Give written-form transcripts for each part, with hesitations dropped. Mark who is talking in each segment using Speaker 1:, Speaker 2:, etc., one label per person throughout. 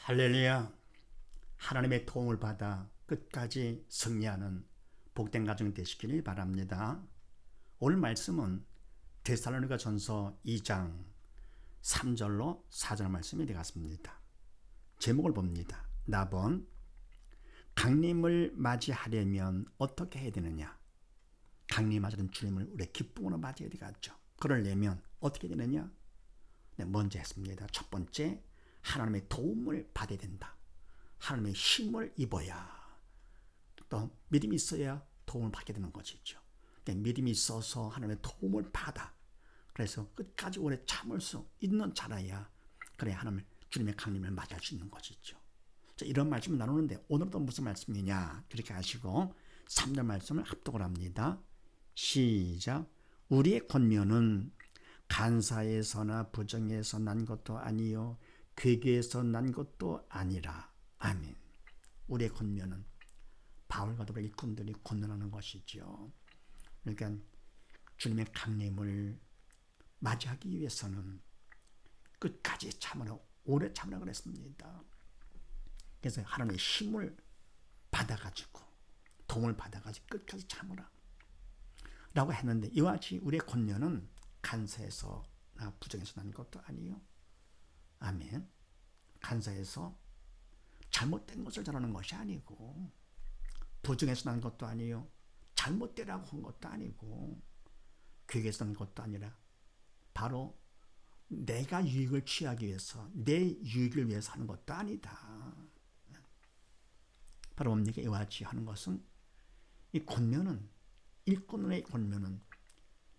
Speaker 1: 할렐루야. 하나님의 도움을 받아 끝까지 승리하는 복된 가정 되시기를 바랍니다. 오늘 말씀은 데살로니가 전서 2장 3절로 4절 말씀이 되겠습니다. 제목을 봅니다. 나번 강림을 맞이하려면 어떻게 해야 되느냐? 강림하시는 주님을 우리의 기쁨으로 맞이해야 되겠죠. 그러려면 어떻게 되느냐? 먼저 했습니다. 첫 번째, 하나님의 도움을 받아야 된다. 하나님의 힘을 입어야, 또 믿음이 있어야 도움을 받게 되는 것이죠. 믿음이 있어서 하나님의 도움을 받아. 그래서 끝까지 오래 참을 수 있는 자라야 그래 하나님 주님의 강림을 맞이할 수 있는 것이죠. 자, 이런 말씀을 나누는데 오늘도 무슨 말씀이냐 그렇게 하시고 3절 말씀을 합독을 합니다. 시작. 우리의 권면은 간사에서나 부정에서 난 것도 아니요 괴계에서 난 것도 아니라. 아멘. 우리의 권면은 바울과 더불어 일꾼들이 권면하는 것이죠. 그러니까 주님의 강림을 맞이하기 위해서는 끝까지 참으라, 오래 참으라 그랬습니다. 그래서 하나님의 힘을 받아가지고 도움을 받아가지고 끝까지 참으라 라고 했는데, 이와 같이 우리의 권면은 간사에서나 부정에서 난 것도 아니요. 아멘. 간사에서 잘못된 것을 전하는 것이 아니고, 부정에서 난 것도 아니요 잘못되라고 한 것도 아니고, 괴계에서 난 것도 아니라 바로 내가 유익을 취하기 위해서, 내 유익을 위해서 하는 것도 아니다. 바로 뭡니까? 이와 같이 하는 것은, 이 권면은, 일꾼의 권면은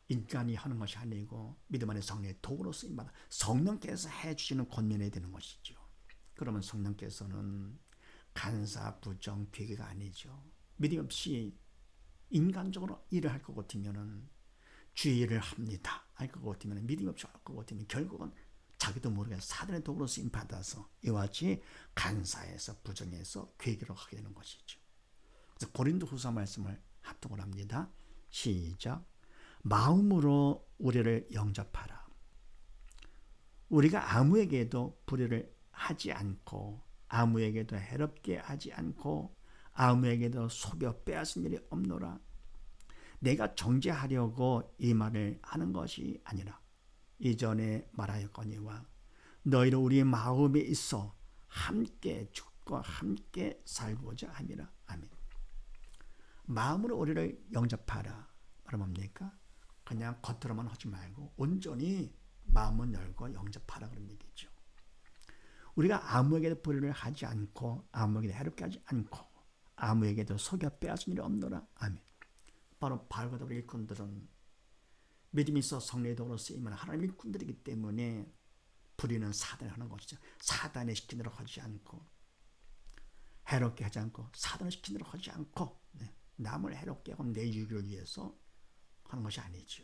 Speaker 1: 인간이 하는 것이 아니고 믿음 안에 성령의 도구로 쓰임받아 성령께서 해주시는 권면이 되는 것이죠. 그러면 성령께서는 간사, 부정, 괴계가 아니죠. 믿음 없이 인간적으로 일을 할 것 같으면 주의 일을 합니다. 할 것 같으면 믿음 없이 할 것 같으면 결국은 자기도 모르게 사단의 도구로 쓰임받아서 이와 같이 간사에서 부정에서 괴계로 하게 되는 것이죠. 그래서 고린도후서 말씀을 합독을 합니다. 시작. 마음으로 우리를 영접하라. 우리가 아무에게도 불의를 하지 않고, 아무에게도 해롭게 하지 않고, 아무에게도 속여 빼앗은 일이 없노라. 내가 정죄하려고 이 말을 하는 것이 아니라 이전에 말하였거니와 너희로 우리 마음에 있어 함께 죽고 함께 살고자 함이라. 아멘. 마음으로 우리를 영접하라. 바로 뭡니까? 그냥 겉으로만 하지 말고 온전히 마음은 열고 영접하라 그런 얘기죠. 우리가 아무에게도 불의를 하지 않고, 아무에게도 해롭게 하지 않고, 아무에게도 속여 빼앗은 일이 없노라. 아멘. 바로 바울과 더불어 일꾼들은 믿음이 있어 성령의 도구로 쓰이면 하나님 일꾼들이기 때문에 불의는 사단이 하는 것이죠. 사단의 시키는 대로 하지 않고, 해롭게 하지 않고, 사단을 시키는 대로 하지 않고, 남을 해롭게 하고 내 유익을 위해서 하는 것이 아니죠.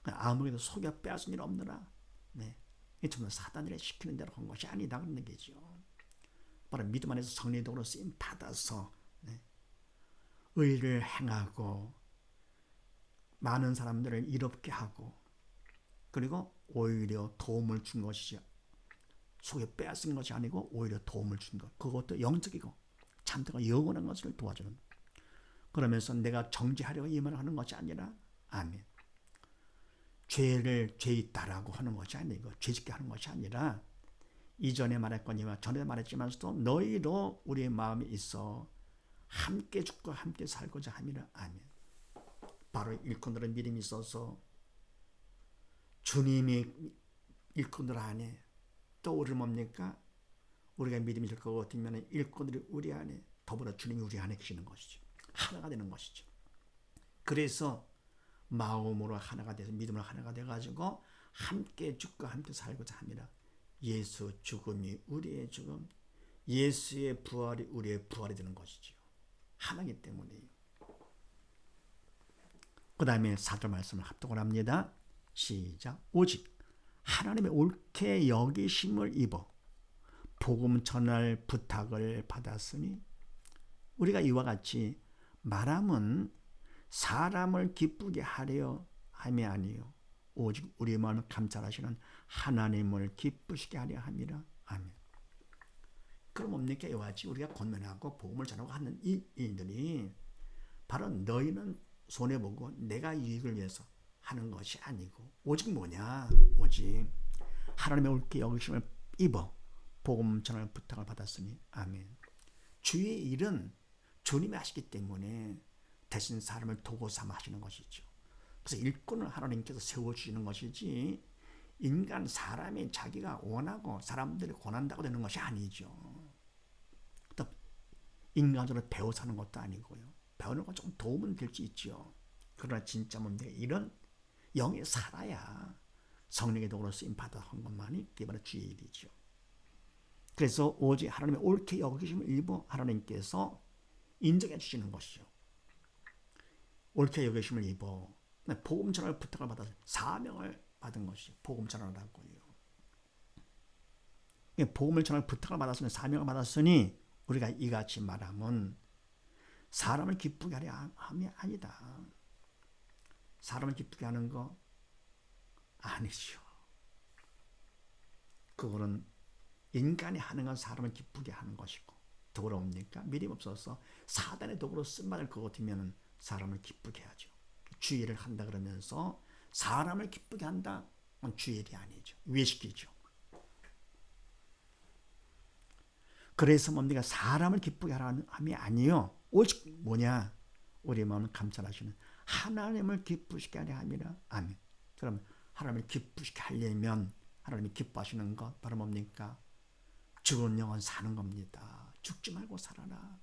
Speaker 1: 아무에게도 속여 빼앗은 일 없느라. 이 전부 사단들이 시키는 대로 한 것이 아니다 그런 얘기죠. 바로 믿음 안에서 성령의 도구로 쓰임 받아서 의를 행하고 많은 사람들을 이롭게 하고, 그리고 오히려 도움을 준 것이죠. 속여 빼앗은 것이 아니고 오히려 도움을 준 것. 그것도 영적이고 참되고 영원한 것을 도와주는. 그러면서 내가 정죄하려고 이 말을 하는 것이 아니라, 아멘. 죄를 죄 있다라고 하는 것이 아니고, 죄짓게 하는 것이 아니라, 이전에 말했거니와 전에 말했지만서도 너희로 우리의 마음이 있어 함께 죽고 함께 살고자 함이라. 아멘. 바로 일꾼들은 믿음이 있어서 주님이 일꾼들 안에, 또 우리를 뭡니까? 우리가 믿음이 있을 것 같으면 일꾼들이 우리 안에, 더불어 주님이 우리 안에 계시는 것이죠. 하나가 되는 것이죠. 그래서 마음으로 하나가 돼서 믿음으로 하나가 돼가지고 함께 죽고 함께 살고자 합니다. 예수 죽음이 우리의 죽음, 예수의 부활이 우리의 부활이 되는 것이죠. 하나이기 때문이에요. 그 다음에 4절 말씀을 합독을 합니다. 시작. 오직 하나님의 옳게 여기심을 입어 복음 전할 부탁을 받았으니, 우리가 이와 같이 말함은 사람을 기쁘게 하려 함이 아니요 오직 우리 마음을 감찰하시는 하나님을 기쁘시게 하려 함이라. 아멘. 그럼 뭡니까? 이와 같이 우리가 권면하고 복음을 전하고 하는 이 일들이 바로 너희는 손해보고 내가 이익을 위해서 하는 것이 아니고 오직 뭐냐? 오직 하나님의 옳게 여기심을 입어 복음 전할 부탁을 받았으니 아멘. 주의 일은 주님이 하시기 때문에 대신 사람을 도구 삼아 하시는 것이죠. 그래서 일꾼을 하나님께서 세워주시는 것이지 인간 사람이 자기가 원하고 사람들이 권한다고 되는 것이 아니죠. 또 인간으로 배워 사는 것도 아니고요. 배우는 건 좀 도움은 될 수 있죠. 그러나 진짜 뭔데 이런 영이 살아야 성령의 도구로 쓰임 받아 한 것만이 그게 바로 주의 일이죠. 그래서 오직 하나님의 옳게 여기심을 입어 하나님께서 인정해 주시는 것이죠. 옳게 여기심을 입어 복음 전할 부탁을 받아서 사명을 받은 것이 복음 전하라고요. 복음을 전할 부탁을 받았으니 사명을 받았으니 우리가 이같이 말하면 사람을 기쁘게 하려 함이 아니다. 사람을 기쁘게 하는 거 아니죠. 그거는 인간이 하는 건 사람을 기쁘게 하는 것이고 도구로 옵니까? 믿음 없어서 사단의 도구로 쓴받을 것 같으면 사람을 기쁘게 하죠. 주의를 한다 그러면서 사람을 기쁘게 한다? 그건 주일이 아니죠. 위해시키죠. 그래서 뭡니까? 사람을 기쁘게 하라는 함이 아니요. 오직 뭐냐? 우리 마음을 감찰하시는 하나님을 기쁘시게 하려 함이라. 아멘. 그럼 하나님을 기쁘시게 하려면 하나님이 기뻐하시는 것 바로 뭡니까? 죽은 영혼 사는 겁니다. 죽지 말고 살아라.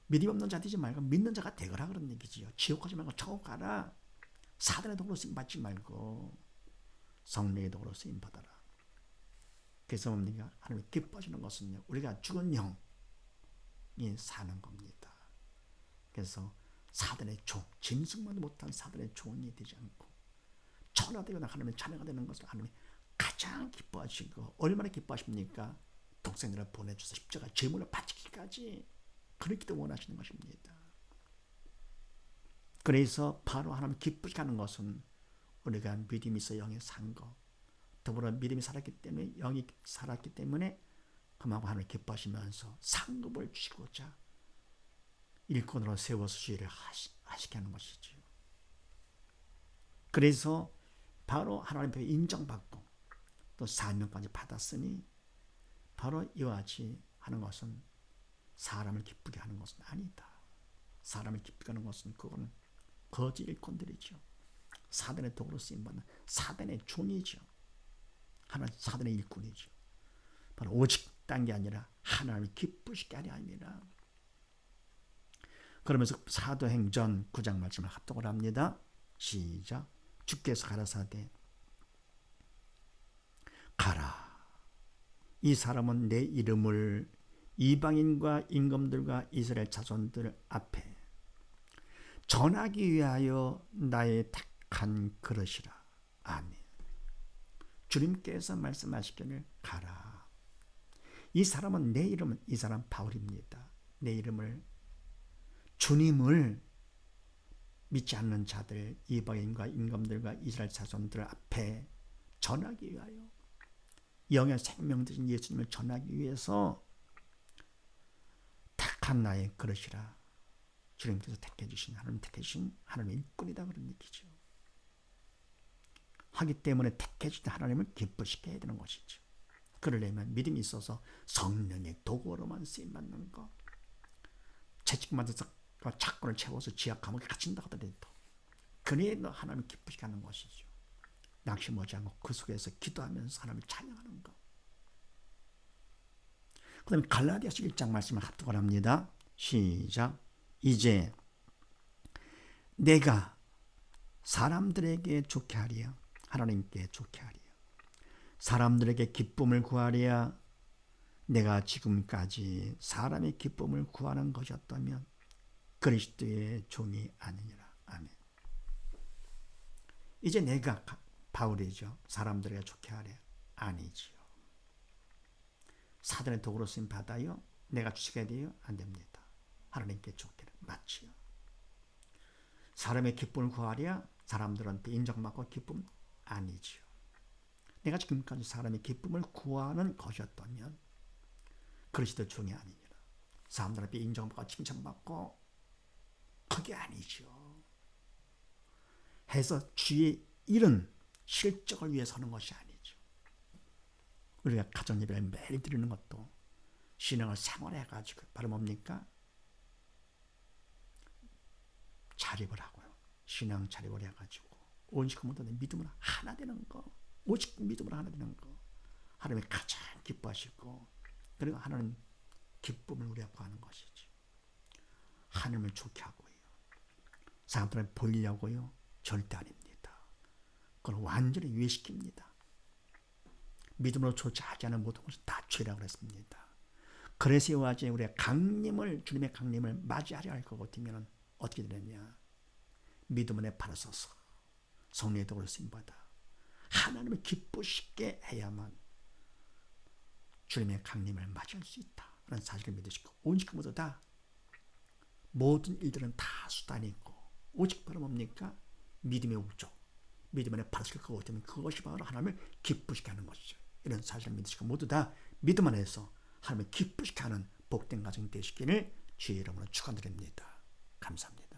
Speaker 1: 믿음 없는 자 되지 말고 믿는 자가 되거라 그런 얘기지요. 지옥 가지 말고 천국 가라. 사단의 도구로 쓰임 받지 말고 성령의 도구로 쓰임 받아라. 그래서 뭡니까? 하나님이 기뻐하시는 것은요. 우리가 죽은 영이 사는 겁니다. 그래서 사단의 종, 짐승만 못한 사단의 종이 되지 않고 천하되거나 하나님의 자녀가 되는 것을 하나님이 가장 기뻐하시고 얼마나 기뻐하십니까? 독생자를 보내주셔서 십자가 제물을 바치기까지 그렇게도 원하시는 것입니다. 그래서 바로 하나님 기쁘게 하는 것은 우리가 믿음이 있어 영에 산 것, 더불어 믿음이 살았기 때문에 영이 살았기 때문에 그만큼 하나님 기뻐하시면서 상급을 주시고자 일꾼으로 세워서 주의를 하시게 하는 것이죠. 그래서 바로 하나님 앞에 인정받고 또 사명까지 받았으니 바로 이와 같이 하는 것은 사람을 기쁘게 하는 것은 아니다. 사람을 기쁘게 하는 것은 그거는 거짓 일꾼들이죠. 사단의 도구로 쓰임받는 사단의 종이죠. 사단의 일꾼이죠. 바로 오직 딴 게 아니라 하나님을 기쁘시게 하려 함이라. 그러면서 사도행전 9장 말씀을 합독을 합니다. 시작. 주께서 가라사대 가라. 이 사람은 내 이름을 이방인과 임금들과 이스라엘 자손들 앞에 전하기 위하여 나의 택한 그릇이라. 아멘. 주님께서 말씀하시기를 가라. 이 사람은 내 이름은 이 사람 바울입니다. 내 이름을 주님을 믿지 않는 자들 이방인과 임금들과 이스라엘 자손들 앞에 전하기 위하여 영의 생명 되신 예수님을 전하기 위해서 택한 나의 그릇이라. 주님께서 택해 주신 하나님 택해 주신 하나님의 일꾼이다 그런 얘기죠. 하기 때문에 택해 주신 하나님을 기쁘시게 해야 되는 것이죠. 그러려면 믿음이 있어서 성령의 도구로만 쓰임 받는 것, 채찍맞아서 착권을 채워서 지하 감옥에 갇힌다 하더라도 그래야 하나님을 기쁘시게 하는 것이죠. 낙심하지 않고 그 속에서 기도하면서 하나님을 찬양하는 것. 그 다음에 갈라디아서 1장 말씀을 합독을 합니다. 시작. 이제 내가 사람들에게 좋게 하리야 하나님께 좋게 하리야 사람들에게 기쁨을 구하리야 내가 지금까지 사람의 기쁨을 구하는 것이었다면 그리스도의 종이 아니니라. 아멘. 이제 내가 바울이죠. 사람들에게 좋게 하랴. 아니지요. 사단의 도구로 쓰임 받아요. 내가 주시게 돼요. 안 됩니다. 하나님께 좋게 맞지요. 사람의 기쁨을 구하랴. 사람들한테 인정받고 기쁨 아니지요. 내가 지금까지 사람의 기쁨을 구하는 것이었다면 그것이 더 중요합니다. 사람들 앞에 인정받고 칭찬받고 그게 아니죠. 해서 주의 이런 실적을 위해서 하는 것이 아니죠. 우리가 가정 예배를 매일 드리는 것도 신앙을 생활해가지고 바로 뭡니까? 자립을 하고요. 신앙 자립을 해가지고 오직 모든 믿음으로 하나 되는 거, 오직 믿음으로 하나 되는 거, 하나님이 가장 기뻐하시고, 그리고 하나님 기쁨을 우리가 구하는 것이죠. 하나님을 좋게 하고요. 사람들은 보이려고요? 절대 아닙니다. 그걸 완전히 유예시킵니다. 믿음으로 좋지 하지 않은 모든 것은 다 죄라고 그랬습니다. 그래서 이와지 우리가 강림을, 주님의 강림을 맞이하려 할 것 같으면 어떻게 되느냐? 믿음 안에 바로 서서 성령의 도를 쓰임받아 하나님을 기쁘시게 해야만 주님의 강림을 맞이할 수 있다 라는 사실을 믿으시고, 오직 모두 다 모든 일들은 다 수단이 있고 오직 바로 뭡니까? 믿음의 우족, 믿음 안에 바로 설 것 같으면 그것이 바로 하나님을 기쁘시게 하는 것이죠. 이런 사실을 믿으시고 모두 다 믿음 안에서 하나님을 기쁘시게 하는 복된 가정 되시기를 주의 이름으로 축원드립니다. 감사합니다.